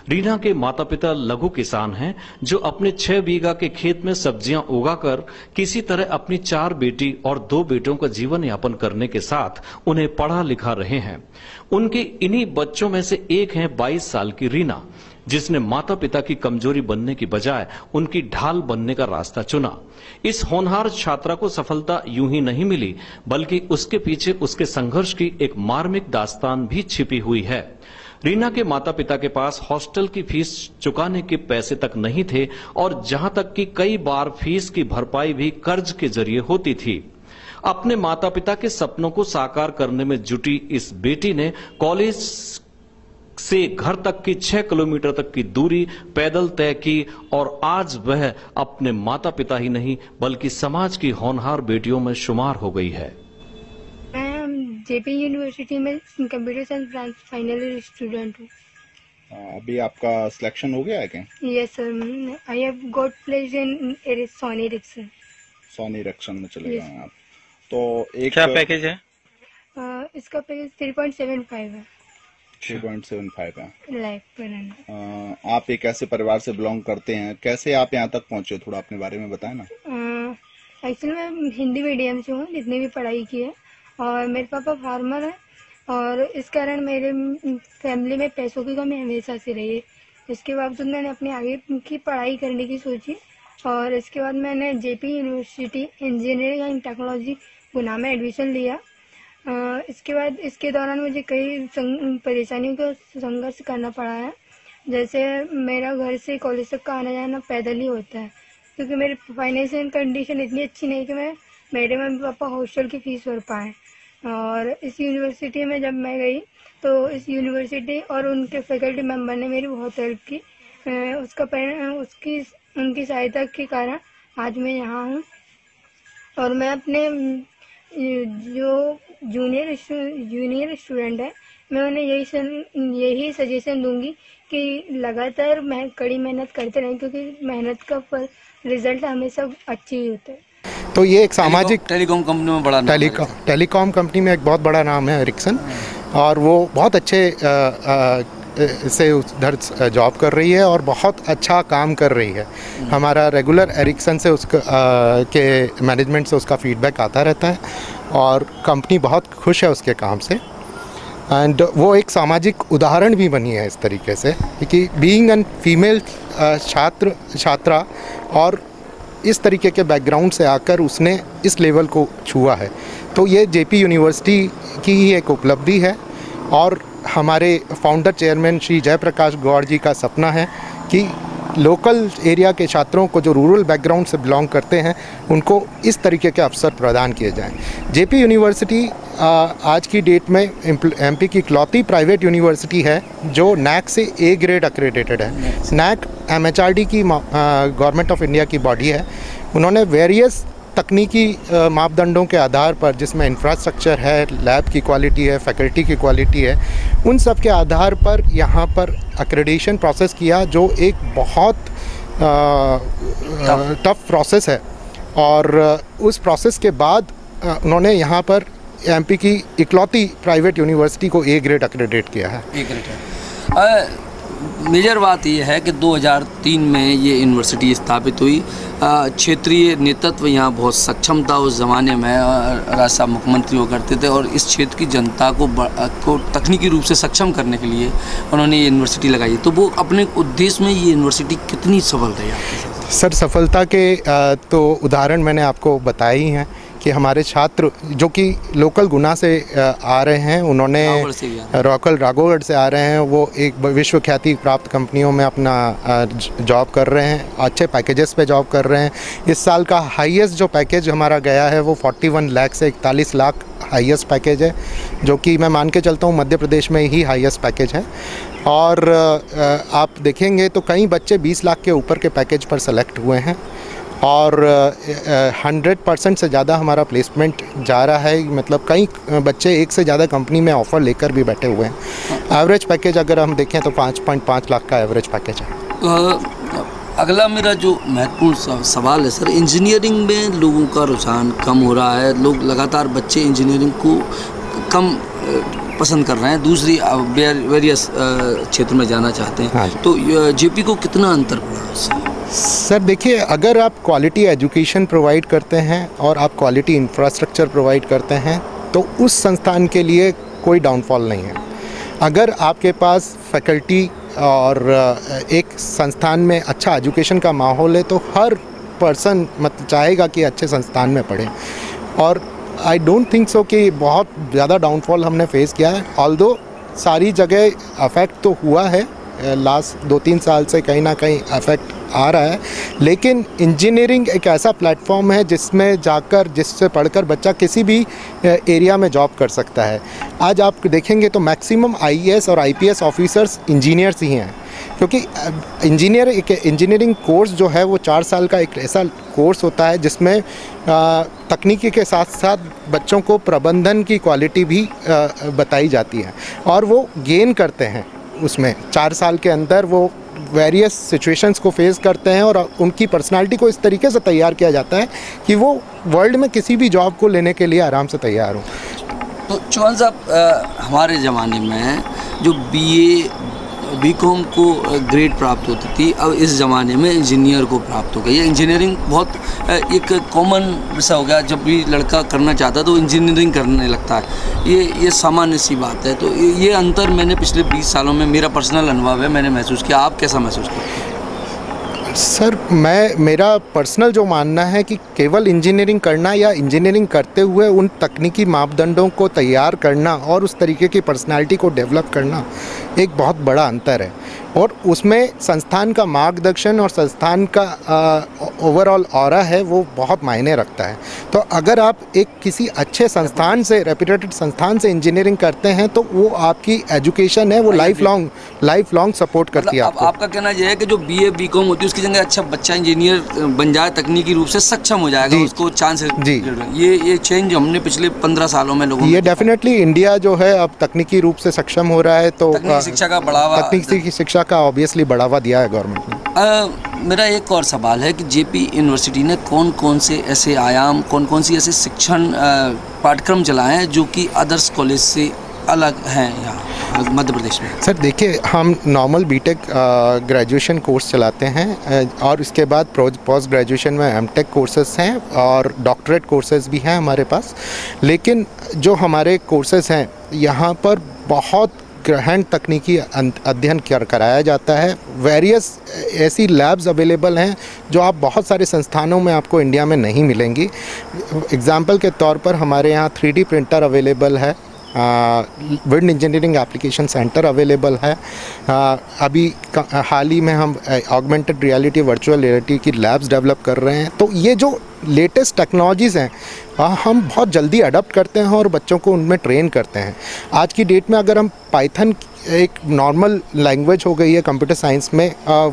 रीना के माता पिता लघु किसान हैं जो अपने 6 बीघा के खेत में सब्जियां उगाकर किसी तरह अपनी 4 बेटी और 2 बेटों का जीवन यापन करने के साथ उन्हें पढ़ा लिखा रहे हैं। उनके इन्हीं बच्चों में से एक है 22 साल की रीना, जिसने माता पिता की कमजोरी बनने की बजाय उनकी ढाल बनने का रास्ता चुना। इस होनहार छात्रा को सफलता यूं ही नहीं मिली, बल्कि उसके पीछे उसके संघर्ष की एक मार्मिक दास्तान भी छिपी हुई है। रीना के माता पिता के पास हॉस्टल की फीस चुकाने के पैसे तक नहीं थे और जहां तक कि कई बार फीस की भरपाई भी कर्ज के जरिए होती थी। अपने माता पिता के सपनों को साकार करने में जुटी इस बेटी ने कॉलेज से घर तक की 6 किलोमीटर तक की दूरी पैदल तय की और आज वह अपने माता पिता ही नहीं बल्कि समाज की होनहार बेटियों में शुमार हो गई है। मैं JP यूनिवर्सिटी में computer science branch final year student हूँ। अभी आपका सिलेक्शन हो गया है क्या? Yes sir, I have got placed in Sony Ericsson. Sony Ericsson में चले गए आप। तो एक क्या पैकेज है? इसका पैकेज 3.75 है। 3.75 है लाइफ पर। आप एक ऐसे परिवार से बिलोंग करते हैं, कैसे आप यहाँ तक पहुँचे, थोड़ा अपने बारे में बताएं ना। एक्चुअली मैं हिंदी मीडियम से हूँ, जितनी भी पढ़ाई की है, और मेरे पापा फार्मर है और इस कारण मेरे फैमिली में पैसों की कमी हमेशा से रही है। इसके बावजूद मैंने अपनी आगे की पढ़ाई करने की सोची और इसके बाद मैंने JP university engineering and technology Guna में एडमिशन लिया। इसके बाद इसके दौरान मुझे कई परेशानियों का संघर्ष करना पड़ा है। जैसे मेरा घर से कॉलेज तक का आना जाना पैदल ही होता है, क्योंकि मेरी फाइनेंशियल कंडीशन इतनी अच्छी नहीं कि मैं मेरे मम्मी पापा हॉस्टल की फ़ीस भर पाएँ। और इस यूनिवर्सिटी में जब मैं गई तो इस यूनिवर्सिटी और उनके फैकल्टी मेंबर ने मेरी बहुत हेल्प की। उनकी सहायता के कारण आज मैं यहाँ हूँ। और मैं अपने जो जूनियर स्टूडेंट है, मैं उन्हें यही सजेशन दूंगी कि लगातार कड़ी मेहनत करते रहें, क्योंकि मेहनत का रिजल्ट हमेशा अच्छी ही होता है। तो ये एक सामाजिक टेलीकॉम कंपनी में बड़ा टेलीकॉम कंपनी में एक बहुत बड़ा नाम है एरिक्सन, और वो बहुत अच्छे से उधर जॉब कर रही है और बहुत अच्छा काम कर रही है। हमारा रेगुलर एरिक्सन से उसका के मैनेजमेंट से उसका फीडबैक आता रहता है और कंपनी बहुत खुश है उसके काम से। एंड वो एक सामाजिक उदाहरण भी बनी है इस तरीके से कि बीइंग एन फीमेल छात्रा और इस तरीके के बैकग्राउंड से आकर उसने इस लेवल को छुआ है। तो ये जेपी यूनिवर्सिटी की ही एक उपलब्धि है और हमारे फाउंडर चेयरमैन श्री जयप्रकाश गौड़ जी का सपना है कि लोकल एरिया के छात्रों को जो रूरल बैकग्राउंड से बिलोंग करते हैं उनको इस तरीके के अवसर प्रदान किए जाएं। जेपी यूनिवर्सिटी आज की डेट में एमपी की इकलौती प्राइवेट यूनिवर्सिटी है जो नैक से ए ग्रेड एक्रेडिटेड है। नैक एमएचआरडी की गवर्नमेंट ऑफ इंडिया की बॉडी है। उन्होंने वेरियस तकनीकी मापदंडों के आधार पर, जिसमें इंफ्रास्ट्रक्चर है, लैब की क्वालिटी है, फैकल्टी की क्वालिटी है, उन सब के आधार पर यहाँ पर एक्रेडिटेशन प्रोसेस किया, जो एक बहुत टफ प्रोसेस है। और उस प्रोसेस के बाद उन्होंने यहाँ पर एमपी की इकलौती प्राइवेट यूनिवर्सिटी को ए ग्रेड एक्रेडिट किया है। मेजर बात यह है कि 2003 में ये यूनिवर्सिटी स्थापित हुई। क्षेत्रीय नेतृत्व यहाँ बहुत सक्षम था उस ज़माने में, राज साहब मुख्यमंत्री हुआ करते थे और इस क्षेत्र की जनता को तकनीकी रूप से सक्षम करने के लिए उन्होंने ये यूनिवर्सिटी लगाई। तो वो अपने उद्देश्य में ये यूनिवर्सिटी कितनी सफल रही आपके? सर, सफलता के तो उदाहरण मैंने आपको बताए ही हैं कि हमारे छात्र जो कि लोकल गुना से आ रहे हैं, उन्होंने राघोगढ़ से आ रहे हैं, वो एक विश्व ख्याति प्राप्त कंपनियों में अपना जॉब कर रहे हैं, अच्छे पैकेजेस पे जॉब कर रहे हैं। इस साल का हाईएस्ट जो पैकेज हमारा गया है वो 41 लाख से 41 लाख हाईएस्ट पैकेज है, जो कि मैं मान के चलता हूँ मध्य प्रदेश में ही हाईएस्ट पैकेज है। और आप देखेंगे तो कई बच्चे 20 लाख के ऊपर के पैकेज पर सेलेक्ट हुए हैं और 100% से ज़्यादा हमारा प्लेसमेंट जा रहा है। मतलब कई बच्चे एक से ज़्यादा कंपनी में ऑफ़र लेकर भी बैठे हुए हैं। एवरेज पैकेज अगर हम देखें तो 5.5 लाख का एवरेज पैकेज है। अगला मेरा जो महत्वपूर्ण सवाल है सर, इंजीनियरिंग में लोगों का रुझान कम हो रहा है, लोग लगातार बच्चे इंजीनियरिंग को कम पसंद कर रहे हैं, दूसरी वेरियस क्षेत्र में जाना चाहते हैं। हाँ, तो जेपी को कितना अंतर पड़ा? सर देखिए, अगर आप क्वालिटी एजुकेशन प्रोवाइड करते हैं और आप क्वालिटी इंफ्रास्ट्रक्चर प्रोवाइड करते हैं तो उस संस्थान के लिए कोई डाउनफॉल नहीं है। अगर आपके पास फैकल्टी और एक संस्थान में अच्छा एजुकेशन का माहौल है तो हर पर्सन चाहेगा कि अच्छे संस्थान में पढ़े। और आई डोंट थिंक सो कि बहुत ज़्यादा डाउनफॉल हमने फेस किया है। ऑल्दो सारी जगह अफेक्ट तो हुआ है, लास्ट 2-3 साल से कहीं ना कहीं अफेक्ट आ रहा है, लेकिन इंजीनियरिंग एक ऐसा प्लेटफॉर्म है जिससे पढ़कर बच्चा किसी भी एरिया में जॉब कर सकता है। आज आप देखेंगे तो मैक्सिमम आईएएस और आईपीएस ऑफिसर्स इंजीनियर्स ही हैं, क्योंकि इंजीनियरिंग कोर्स जो है वो 4 साल का एक ऐसा कोर्स होता है जिसमें तकनीकी के साथ साथ बच्चों को प्रबंधन की क्वालिटी भी बताई जाती है और वो गेन करते हैं। उसमें 4 साल के अंदर वो वेरियस सिचुएशंस को फेस करते हैं और उनकी पर्सनालिटी को इस तरीके से तैयार किया जाता है कि वो वर्ल्ड में किसी भी जॉब को लेने के लिए आराम से तैयार हो। तो चौहान साहब, हमारे ज़माने में जो बीकॉम को ग्रेड प्राप्त होती थी, अब इस ज़माने में इंजीनियर को प्राप्त हो गई है। इंजीनियरिंग बहुत एक कॉमन विषय हो गया, जब भी लड़का करना चाहता है तो इंजीनियरिंग करने लगता है, ये सामान्य सी बात है। तो ये अंतर मैंने पिछले 20 सालों में, मेरा पर्सनल अनुभव है, मैंने महसूस किया। आप कैसा महसूस करते हैं? सर, मेरा पर्सनल जो मानना है कि केवल इंजीनियरिंग करना या इंजीनियरिंग करते हुए उन तकनीकी मापदंडों को तैयार करना और उस तरीके की पर्सनालिटी को डेवलप करना एक बहुत बड़ा अंतर है। और उसमें संस्थान का मार्गदर्शन और संस्थान का ओवरऑल ऑरा है वो बहुत मायने रखता है। तो अगर आप एक किसी अच्छे संस्थान से, रेप्यूटेड संस्थान से इंजीनियरिंग करते हैं तो वो आपकी एजुकेशन है वो लाइफ लॉन्ग सपोर्ट करती है आपको। आपका कहना यह है कि जो BA BCom होती है उसकी जगह अच्छा बच्चा इंजीनियर बन जाए, तकनीकी रूप से सक्षम हो जाएगा, उसको चांस जी। ये चेंज हमने पिछले 15 सालों में लोगों ये डेफिनेटली इंडिया जो है अब तकनीकी रूप से सक्षम हो रहा है, तो तकनीकी शिक्षा का बढ़ावा, तकनीकी शिक्षा का ऑब्वियसली बढ़ावा दिया है गवर्नमेंट ने। मेरा एक और सवाल है कि JP यूनिवर्सिटी ने कौन कौन से ऐसे आयाम, कौन कौन सी ऐसे शिक्षण पाठ्यक्रम चलाए हैं जो कि अदर्स कॉलेज से अलग हैं यहाँ मध्य प्रदेश में? सर देखिए, हम नॉर्मल BTech ग्रेजुएशन कोर्स चलाते हैं और इसके बाद पोस्ट ग्रेजुएशन में MTech कोर्सेज हैं और डॉक्टरेट कोर्सेज भी हैं हमारे पास। लेकिन जो हमारे कोर्सेज हैं यहाँ पर बहुत गहन तकनीकी अध्ययन कराया जाता है। वेरियस ऐसी लैब्स अवेलेबल हैं जो आप बहुत सारे संस्थानों में आपको इंडिया में नहीं मिलेंगी। एग्जाम्पल के तौर पर हमारे यहाँ 3D प्रिंटर अवेलेबल है, wind engineering application centre available है। अभी हाल ही में हम ऑगमेंटेड रियलिटी, वर्चुअल रियलिटी की लैब्स डेवलप कर रहे हैं। तो ये जो लेटेस्ट टेक्नोलॉजीज़ हैं हम बहुत जल्दी अडॉप्ट करते हैं और बच्चों को उनमें ट्रेन करते हैं। आज की डेट में अगर हम पाइथन एक नॉर्मल लैंग्वेज हो गई है कंप्यूटर साइंस में,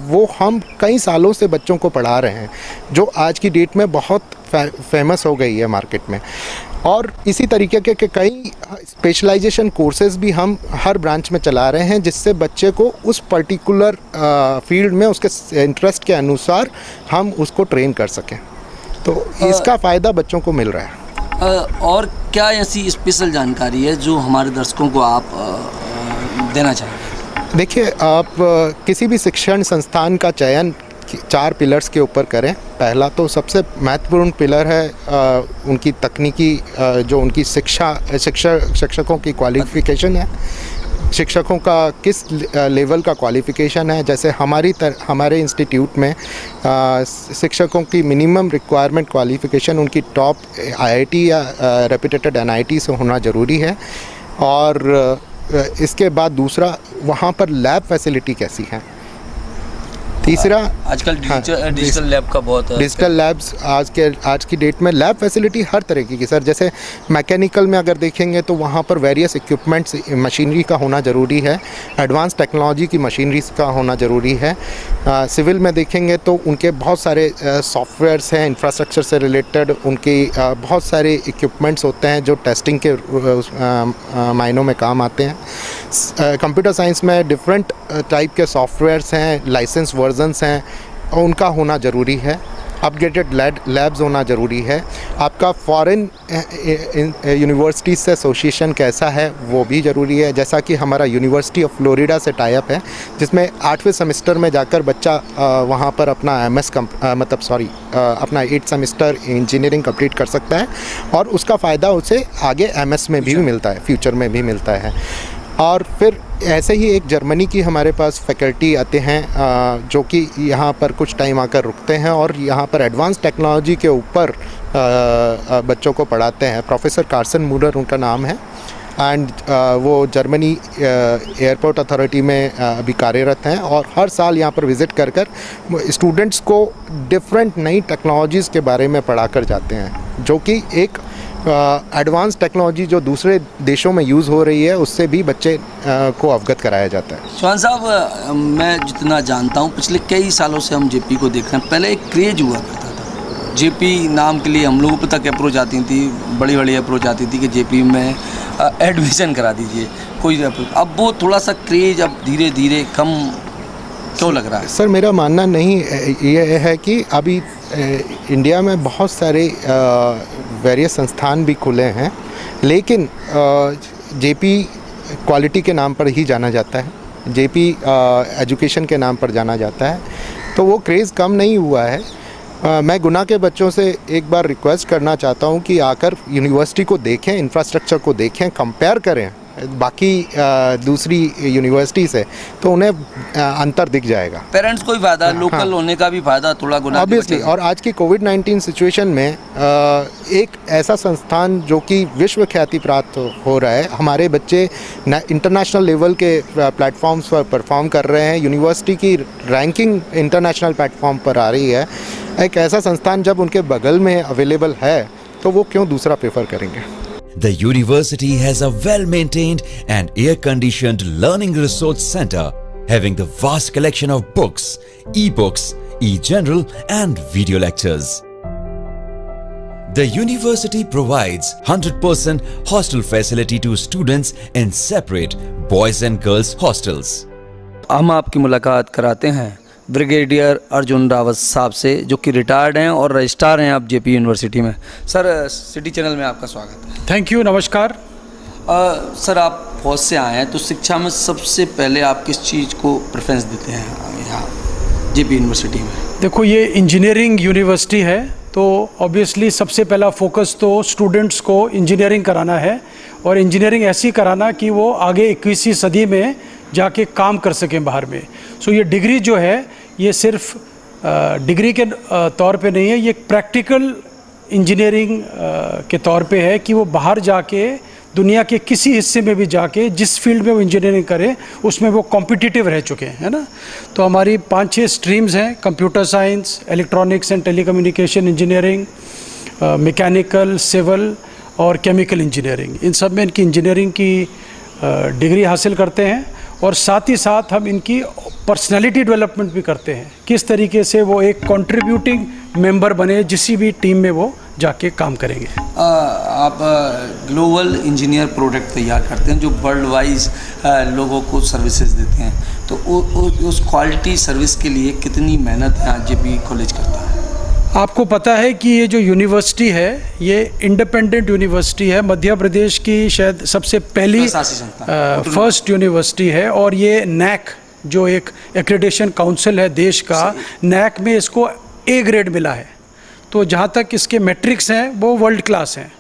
वो हम कई सालों से बच्चों को पढ़ा रहे हैं, जो आज की डेट में बहुत फेमस हो गई है मार्केट में। और इसी तरीके के कई स्पेशलाइजेशन कोर्सेज भी हम हर ब्रांच में चला रहे हैं, जिससे बच्चे को उस पर्टिकुलर फील्ड में उसके इंटरेस्ट के अनुसार हम उसको ट्रेन कर सकें। तो इसका फ़ायदा बच्चों को मिल रहा है। और क्या ऐसी स्पेशल जानकारी है जो हमारे दर्शकों को आप देना चाहेंगे? देखिए, आप किसी भी शिक्षण संस्थान का चयन 4 पिलर्स के ऊपर करें। पहला तो सबसे महत्वपूर्ण पिलर है उनकी तकनीकी, जो उनकी शिक्षकों की क्वालिफ़िकेशन है, शिक्षकों का किस लेवल का क्वालिफ़िकेशन है। जैसे हमारे इंस्टीट्यूट में शिक्षकों की मिनिमम रिक्वायरमेंट क्वालिफ़िकेशन उनकी टॉप IIT या रेप्यूटेड NIT से होना ज़रूरी है। और इसके बाद दूसरा, वहाँ पर लैब फैसिलिटी कैसी है। तीसरा, आजकल डिजिटल लैब का बहुत डिजिटल लैब्स आज की डेट में लैब फैसिलिटी हर तरीके की सर। जैसे मैकेनिकल में अगर देखेंगे तो वहाँ पर वेरियस इक्विपमेंट्स, मशीनरी का होना ज़रूरी है, एडवांस टेक्नोलॉजी की मशीनरी का होना ज़रूरी है। सिविल में देखेंगे तो उनके बहुत सारे सॉफ्टवेयर्स हैं, इंफ्रास्ट्रक्चर से रिलेटेड उनके बहुत सारे इक्विपमेंट्स होते हैं जो टेस्टिंग के मायनों में काम आते हैं। कंप्यूटर साइंस में डिफरेंट टाइप के सॉफ्टवेयर्स हैं, लाइसेंस वर्जन्स हैं, उनका होना ज़रूरी है। अपग्रेडेड लैब्स होना ज़रूरी है। आपका फॉरेन यूनिवर्सिटी से एसोसिएशन कैसा है वो भी ज़रूरी है। जैसा कि हमारा यूनिवर्सिटी ऑफ फ्लोरिडा से टाई अप है, जिसमें 8वें सेमेस्टर में जाकर बच्चा वहाँ पर अपना अपना 8th सेमेस्टर इंजीनियरिंग कंप्लीट कर सकता है और उसका फ़ायदा उसे आगे MS में भी मिलता है, फ्यूचर में भी मिलता है। और फिर ऐसे ही एक जर्मनी की हमारे पास फैकल्टी आते हैं जो कि यहाँ पर कुछ टाइम आकर रुकते हैं और यहाँ पर एडवांस टेक्नोलॉजी के ऊपर बच्चों को पढ़ाते हैं। प्रोफेसर कार्सन मूलर उनका नाम है एंड वो जर्मनी एयरपोर्ट अथॉरिटी में अभी कार्यरत हैं और हर साल यहाँ पर विज़िट कर स्टूडेंट्स को डिफरेंट नई टेक्नोलॉजीज़ के बारे में पढ़ा कर जाते हैं, जो कि एक एडवांस टेक्नोलॉजी जो दूसरे देशों में यूज़ हो रही है उससे भी बच्चे को अवगत कराया जाता है। चौहान साहब, मैं जितना जानता हूँ पिछले कई सालों से हम JP को देख रहे हैं। पहले एक क्रेज हुआ करता था, JP नाम के लिए हम लोगों तक अप्रोच आती थी, बड़ी बड़ी अप्रोच आती थी कि JP में एडमिशन करा दीजिए कोई अप्रोच। अब वो थोड़ा सा क्रेज अब धीरे धीरे कम क्यों लग रहा है? सर, मेरा मानना नहीं ये है कि अभी इंडिया में बहुत सारे वेरियस संस्थान भी खुले हैं, लेकिन JP क्वालिटी के नाम पर ही जाना जाता है, JP एजुकेशन के नाम पर जाना जाता है, तो वो क्रेज़ कम नहीं हुआ है। मैं गुना के बच्चों से एक बार रिक्वेस्ट करना चाहता हूँ कि आकर यूनिवर्सिटी को देखें, इंफ्रास्ट्रक्चर को देखें, कंपेयर करें बाकी दूसरी यूनिवर्सिटी से, तो उन्हें अंतर दिख जाएगा। पेरेंट्स को भी फायदा, लोकल होने का भी फायदा थोड़ा गुना ऑब्वियसली। और आज की कोविड-19 सिचुएशन में एक ऐसा संस्थान जो कि विश्व ख्याति प्राप्त हो रहा है, हमारे बच्चे इंटरनेशनल लेवल के प्लेटफॉर्म्स पर परफॉर्म कर रहे हैं, यूनिवर्सिटी की रैंकिंग इंटरनेशनल प्लेटफॉर्म पर आ रही है, एक ऐसा संस्थान जब उनके बगल में अवेलेबल है तो वो क्यों दूसरा प्रेफर करेंगे। The university has a well-maintained and air-conditioned learning resource center having the vast collection of books, e-books, e-journal and video lectures. The university provides 100% hostel facility to students in separate boys and girls hostels. हम आपकी मुलाकात कराते हैं brigadier Arjun Rawat साहब से, जो कि retired हैं और रजिस्ट्रार हैं आप जेपी यूनिवर्सिटी में। सर, सिटी चैनल में आपका स्वागत है। थैंक यू, नमस्कार। सर, आप फौज से आए हैं, तो शिक्षा में सबसे पहले आप किस चीज़ को प्रेफरेंस देते हैं यहाँ जेपी यूनिवर्सिटी में? देखो, ये इंजीनियरिंग यूनिवर्सिटी है, तो ऑब्वियसली सबसे पहला फोकस तो स्टूडेंट्स को इंजीनियरिंग कराना है, और इंजीनियरिंग ऐसी कराना कि वो आगे 21वीं सदी में जाके काम कर सकें बाहर में। सो ये डिग्री जो है, ये सिर्फ डिग्री के तौर पे नहीं है, ये प्रैक्टिकल इंजीनियरिंग के तौर पे है कि वो बाहर जाके दुनिया के किसी हिस्से में भी जाके जिस फील्ड में वो इंजीनियरिंग करे उसमें वो कॉम्पिटिटिव रह चुके हैं, है ना। तो हमारी 5-6 स्ट्रीम्स हैं: computer science, electronics and telecommunication engineering, mechanical, civil और केमिकल इंजीनियरिंग। इन सब में इनकी इंजीनियरिंग की डिग्री हासिल करते हैं, और साथ ही साथ हम इनकी पर्सनैलिटी डेवलपमेंट भी करते हैं, किस तरीके से वो एक कंट्रीब्यूटिंग मेंबर बने जिस भी टीम में वो जाके काम करेंगे। आप ग्लोबल इंजीनियर प्रोडक्ट तैयार करते हैं जो वर्ल्ड वाइज लोगों को सर्विसेज देते हैं, तो उस क्वालिटी सर्विस के लिए कितनी मेहनत यहाँ जेपी कॉलेज करता है? आपको पता है कि ये जो यूनिवर्सिटी है, ये इंडिपेंडेंट यूनिवर्सिटी है, मध्य प्रदेश की शायद सबसे पहली फर्स्ट यूनिवर्सिटी है, और ये नैक जो एक एक्रेडिटेशन काउंसिल है देश का, नैक में इसको ए ग्रेड मिला है। तो जहाँ तक इसके मैट्रिक्स हैं वो वर्ल्ड क्लास हैं।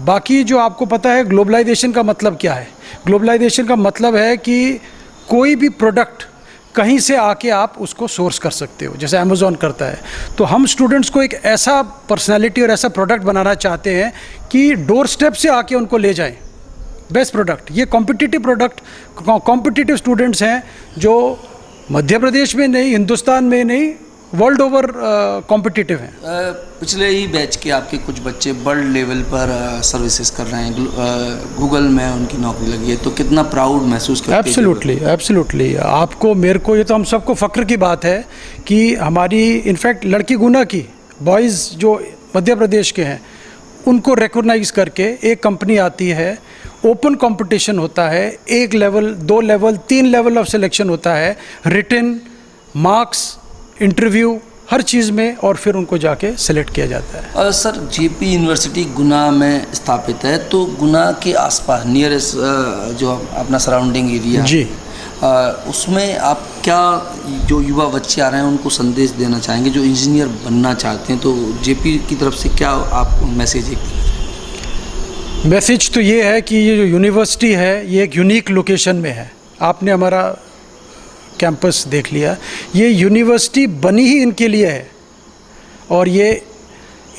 बाकी जो आपको पता है ग्लोबलाइजेशन का मतलब क्या है, ग्लोबलाइजेशन का मतलब है कि कोई भी प्रोडक्ट कहीं से आके आप उसको सोर्स कर सकते हो, जैसे अमेज़ॉन करता है। तो हम स्टूडेंट्स को एक ऐसा पर्सनालिटी और ऐसा प्रोडक्ट बनाना चाहते हैं कि डोर स्टेप से आके उनको ले जाएं बेस्ट प्रोडक्ट। ये कॉम्पिटिटिव प्रोडक्ट, कॉम्पिटिटिव स्टूडेंट्स हैं जो मध्य प्रदेश में नहीं, हिंदुस्तान में नहीं, वर्ल्ड ओवर कॉम्पिटिटिव हैं। पिछले ही बैच के आपके कुछ बच्चे वर्ल्ड लेवल पर सर्विसेज कर रहे हैं, गूगल में उनकी नौकरी लगी है, तो कितना प्राउड महसूस करते हैं? Absolutely, absolutely. आपको, मेरे को, ये तो हम सबको फ़ख्र की बात है कि हमारी इनफैक्ट लड़की गुना की बॉयज़ जो मध्य प्रदेश के हैं उनको रिकॉग्नाइज करके एक कंपनी आती है, ओपन कंपटीशन होता है, 1 level, 2 level, 3 level of selection होता है, रिटन, मार्क्स, इंटरव्यू, हर चीज़ में, और फिर उनको जाके सिलेक्ट किया जाता है। सर, जेपी यूनिवर्सिटी गुना में स्थापित है, तो गुना के आसपास नियरेस्ट जो अपना सराउंडिंग एरिया जी, उसमें आप क्या, जो युवा बच्चे आ रहे हैं उनको संदेश देना चाहेंगे जो इंजीनियर बनना चाहते हैं, तो जेपी की तरफ से क्या आप मैसेज देना चाहेंगे? मैसेज तो ये है कि ये जो यूनिवर्सिटी है ये एक यूनिक लोकेशन में है। आपने हमारा कैंपस देख लिया, ये यूनिवर्सिटी बनी ही इनके लिए है, और ये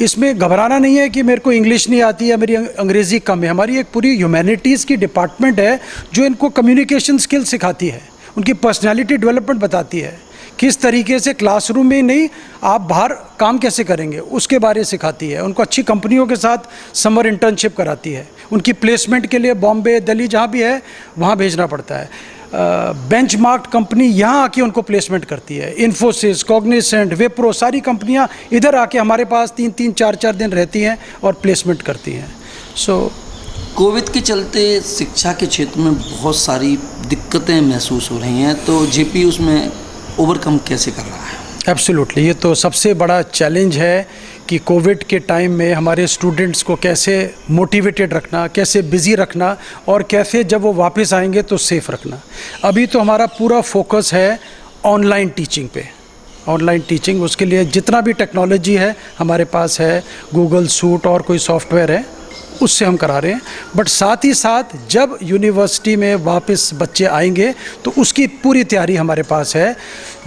इसमें घबराना नहीं है कि मेरे को इंग्लिश नहीं आती है, मेरी अंग्रेज़ी कम है। हमारी एक पूरी ह्यूमैनिटीज़ की डिपार्टमेंट है जो इनको कम्युनिकेशन स्किल सिखाती है, उनकी पर्सनालिटी डेवलपमेंट बताती है, किस तरीके से क्लासरूम में नहीं आप बाहर काम कैसे करेंगे उसके बारे में सिखाती है, उनको अच्छी कंपनियों के साथ समर इंटर्नशिप कराती है, उनकी प्लेसमेंट के लिए बॉम्बे, दिल्ली जहाँ भी है वहाँ भेजना पड़ता है। बेंचमार्क कंपनी यहाँ आके उनको प्लेसमेंट करती है, इन्फोसिस, कॉग्निसेंट, विप्रो, सारी कंपनियाँ इधर आके हमारे पास 3-3, 4-4 दिन रहती हैं और प्लेसमेंट करती हैं। कोविड के चलते शिक्षा के क्षेत्र में बहुत सारी दिक्कतें महसूस हो रही हैं, तो जेपी उसमें ओवरकम कैसे कर रहा है? एब्सोल्युटली, ये तो सबसे बड़ा चैलेंज है कि कोविड के टाइम में हमारे स्टूडेंट्स को कैसे मोटिवेटेड रखना, कैसे बिज़ी रखना, और कैसे जब वो वापस आएंगे तो सेफ़ रखना। अभी तो हमारा पूरा फोकस है ऑनलाइन टीचिंग पे, ऑनलाइन टीचिंग, उसके लिए जितना भी टेक्नोलॉजी है हमारे पास है, गूगल सूट और कोई सॉफ्टवेयर है, उससे हम करा रहे हैं। बट साथ ही साथ जब यूनिवर्सिटी में वापस बच्चे आएंगे तो उसकी पूरी तैयारी हमारे पास है।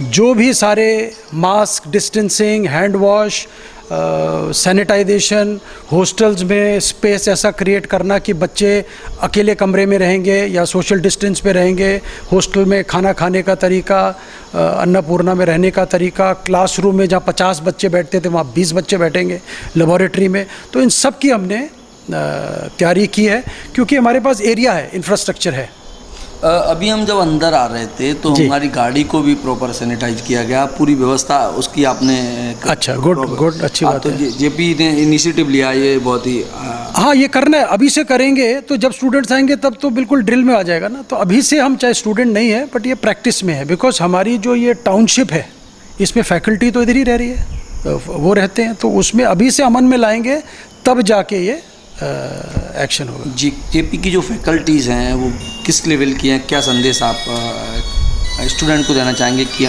जो भी सारे mask, distancing, hand wash, sanitization, hostels में स्पेस ऐसा क्रिएट करना कि बच्चे अकेले कमरे में रहेंगे या सोशल डिस्टेंस पे रहेंगे, हॉस्टल में खाना खाने का तरीका, अन्नपूर्णा में रहने का तरीका, क्लासरूम में जहाँ 50 बच्चे बैठते थे वहाँ 20 बच्चे बैठेंगे, लेबॉरेटरी में। तो इन सब की हमने तैयारी की है क्योंकि हमारे पास एरिया है, इंफ्रास्ट्रक्चर है। अभी हम जब अंदर आ रहे थे तो हमारी गाड़ी को भी प्रॉपर सैनिटाइज किया गया, पूरी व्यवस्था उसकी आपने। अच्छा, गुड, अच्छी बात तो है। जेपी ने इनिशिएटिव लिया, ये बहुत ही हाँ, ये करना है। अभी से करेंगे तो जब स्टूडेंट्स आएंगे तब तो बिल्कुल ड्रिल में आ जाएगा ना। तो अभी से हम, चाहे स्टूडेंट नहीं है बट ये प्रैक्टिस में है, बिकॉज हमारी जो ये टाउनशिप है इसमें फैकल्टी तो इधर ही रह रही है, वो रहते हैं, तो उसमें अभी से अमन में लाएंगे तब जाके ये एक्शन होगा। जेपी की जो फैकल्टीज़ हैं वो किस लेवल की हैं, क्या संदेश आप स्टूडेंट को देना चाहेंगे कि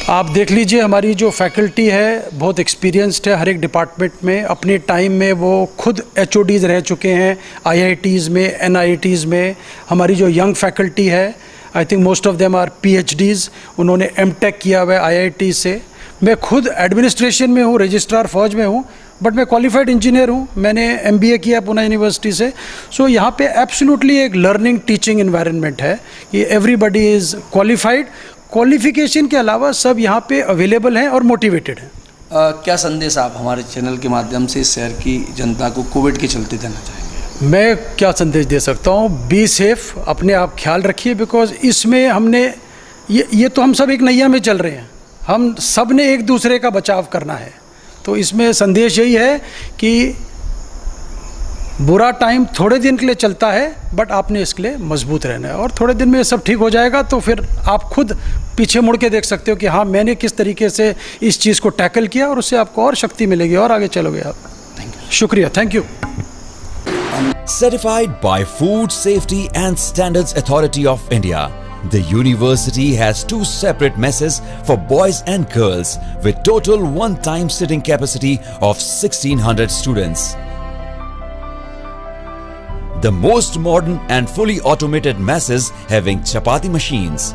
आप देख लीजिए, हमारी जो फैकल्टी है बहुत एक्सपीरियंस्ड है। हर एक डिपार्टमेंट में अपने टाइम में वो खुद HODs रह चुके हैं, IITs में, NITs में। हमारी जो यंग फैकल्टी है, I think most of them are PhDs, उन्होंने MTech किया हुआ है IIT से। मैं खुद एडमिनिस्ट्रेशन में हूँ, रजिस्ट्रार फौज में हूँ, बट मैं क्वालिफाइड इंजीनियर हूँ। मैंने MBA किया पुणे यूनिवर्सिटी से। सो यहाँ पे एब्सोल्युटली एक लर्निंग टीचिंग एनवायरनमेंट है कि एवरीबॉडी इज़ क्वालिफाइड। क्वालिफिकेशन के अलावा सब यहाँ पे अवेलेबल हैं और मोटिवेटेड हैं। क्या संदेश आप हमारे चैनल के माध्यम से शहर की जनता को कोविड के चलते देना चाहेंगे? मैं क्या संदेश दे सकता हूँ, बी सेफ, अपने आप ख्याल रखिए, बिकॉज इसमें हमने ये तो हम सब एक नैया में चल रहे हैं, हम सब ने एक दूसरे का बचाव करना है। तो इसमें संदेश यही है कि बुरा टाइम थोड़े दिन के लिए चलता है, बट आपने इसके लिए मजबूत रहना है और थोड़े दिन में सब ठीक हो जाएगा। तो फिर आप खुद पीछे मुड़ के देख सकते हो कि हाँ, मैंने किस तरीके से इस चीज़ को टैकल किया और उससे आपको और शक्ति मिलेगी और आगे चलोगे आप। शुक्रिया, thank you. Certified by Food Safety and Standards Authority of India, the university has 2 separate messes for boys and girls with total one-time sitting capacity of 1600 students. The most modern and fully automated messes having chapati machines,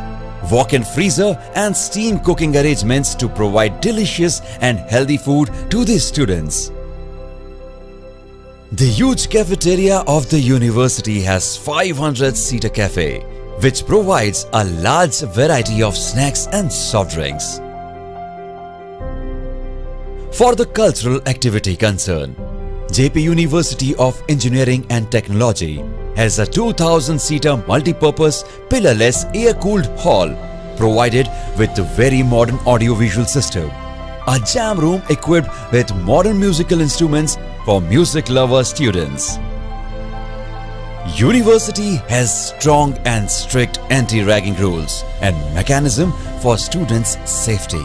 walk-in freezer and steam cooking arrangements to provide delicious and healthy food to the students. The huge cafeteria of the university has 500-seater cafe, which provides a large variety of snacks and soft drinks. For the cultural activity concern, JP University of Engineering and Technology has a 2000-seater multi-purpose pillarless air-cooled hall provided with a very modern audio-visual system, a jam room equipped with modern musical instruments for music lover students. University has strong and strict anti-ragging rules and mechanism for students' safety.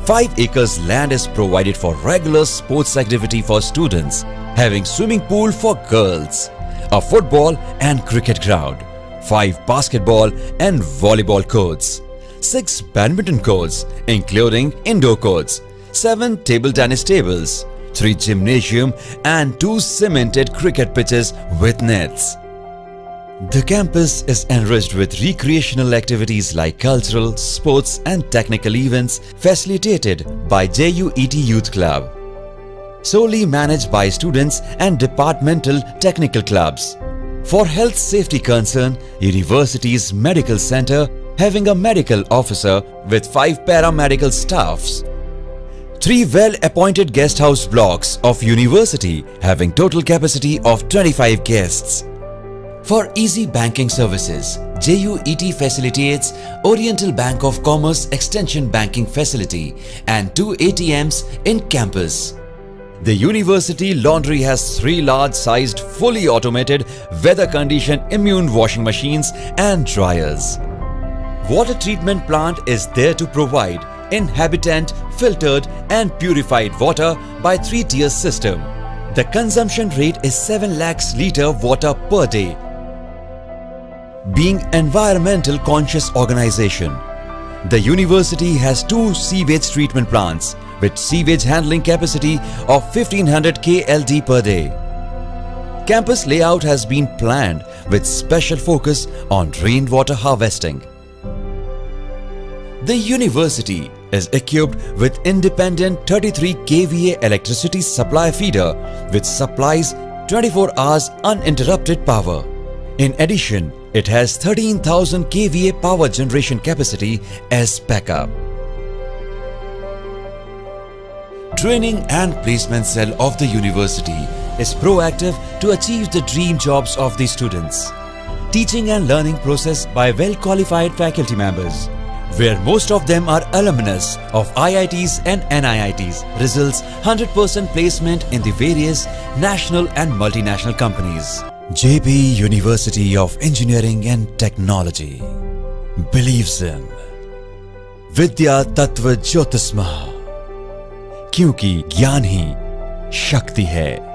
5 acres land is provided for regular sports activity for students, having swimming pool for girls, a football and cricket ground, 5 basketball and volleyball courts, 6 badminton courts including indoor courts, 7 table tennis tables, 3 gymnasium and 2 cemented cricket pitches with nets. The campus is enriched with recreational activities like cultural, sports and technical events facilitated by JUET Youth Club, solely managed by students and departmental technical clubs. For health safety concern, University's medical center having a medical officer with 5 paramedical staffs, 3 well-appointed guest house blocks of university having total capacity of 25 guests. For easy banking services, JUET facilitates Oriental Bank of Commerce Extension Banking Facility and 2 ATMs in campus. The university laundry has 3 large-sized, fully automated, weather-conditioned immune washing machines and dryers. Water treatment plant is there to provide inhabitant, filtered and purified water by 3-tier system. The consumption rate is 7 lakhs litre water per day. Being environmental conscious organization, the university has 2 sewage treatment plants with sewage handling capacity of 1500 KLD per day. Campus layout has been planned with special focus on rainwater harvesting. The university is equipped with independent 33 kVA electricity supply feeder which supplies 24 hours uninterrupted power. In addition, it has 13,000 kVA power generation capacity as backup. Training and placement cell of the university is proactive to achieve the dream jobs of the students. Teaching and learning process by well-qualified faculty members, where most of them are alumnus of IITs and NIITs, results 100% placement in the various national and multinational companies. JP University of Engineering and Technology believes in Vidya Tattva Jyotisma, क्योंकि ज्ञान ही शक्ति है।